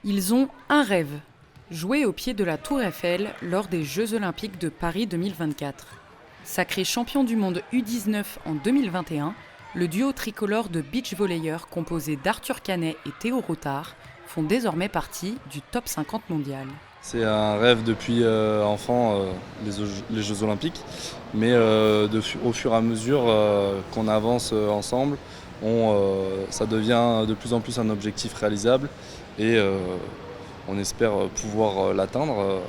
Ils ont un rêve, jouer au pied de la Tour Eiffel lors des Jeux Olympiques de Paris 2024. Sacré champion du monde U19 en 2021, le duo tricolore de beach-volleyeurs composé d'Arthur Canet et Théo Rotard font désormais partie du top 50 mondial. C'est un rêve depuis enfant, les Jeux Olympiques, mais au fur et à mesure qu'on avance ensemble, ça devient de plus en plus un objectif réalisable et on espère pouvoir l'atteindre.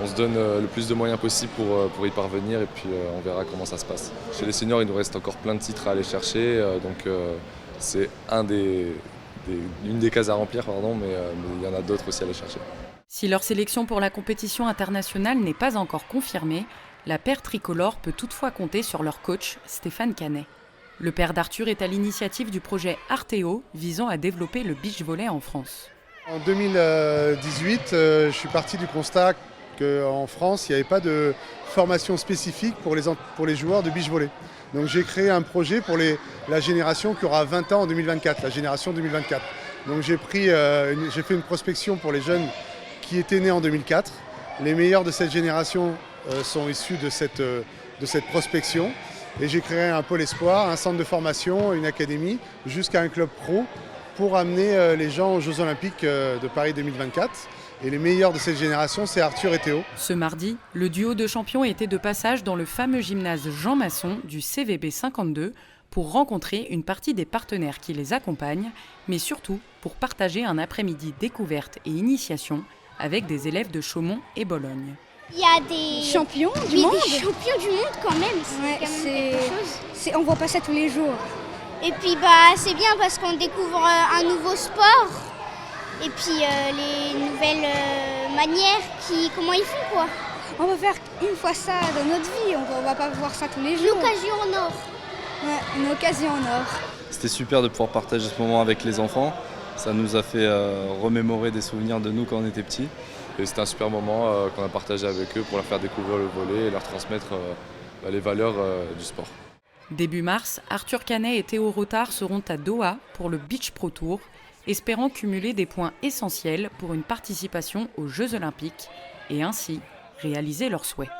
On se donne le plus de moyens possible pour y parvenir et puis on verra comment ça se passe. Chez les seniors, il nous reste encore plein de titres à aller chercher, donc c'est une des cases à remplir, mais il y en a d'autres aussi à aller chercher. Si leur sélection pour la compétition internationale n'est pas encore confirmée, la paire tricolore peut toutefois compter sur leur coach, Stéphane Canet. Le père d'Arthur est à l'initiative du projet Arteo, visant à développer le beach volley en France. En 2018, je suis parti du constat qu'en France, il n'y avait pas de formation spécifique pour les joueurs de beach volley. Donc j'ai créé un projet pour la génération qui aura 20 ans en 2024, la génération 2024. Donc j'ai fait une prospection pour les jeunes qui étaient nés en 2004. Les meilleurs de cette génération sont issus de cette prospection. Et j'ai créé un pôle espoir, un centre de formation, une académie, jusqu'à un club pro pour amener les gens aux Jeux Olympiques de Paris 2024. Et les meilleurs de cette génération, c'est Arthur et Théo. Ce mardi, le duo de champions était de passage dans le fameux gymnase Jean Masson du CVB 52 pour rencontrer une partie des partenaires qui les accompagnent, mais surtout pour partager un après-midi découverte et initiation avec des élèves de Chaumont et Bologne. Il y a des champions du monde. Des champions du monde quand même, quelque chose. On voit pas ça tous les jours. Et puis c'est bien parce qu'on découvre un nouveau sport et puis les nouvelles manières, comment ils font quoi. On va faire une fois ça dans notre vie, on va pas voir ça tous les jours. L'occasion en or. Ouais, une occasion en or. C'était super de pouvoir partager ce moment avec les enfants. Ça nous a fait remémorer des souvenirs de nous quand on était petits. Et c'était un super moment qu'on a partagé avec eux pour leur faire découvrir le volley et leur transmettre les valeurs du sport. Début mars, Arthur Canet et Théo Rotard seront à Doha pour le Beach Pro Tour, espérant cumuler des points essentiels pour une participation aux Jeux Olympiques et ainsi réaliser leurs souhaits.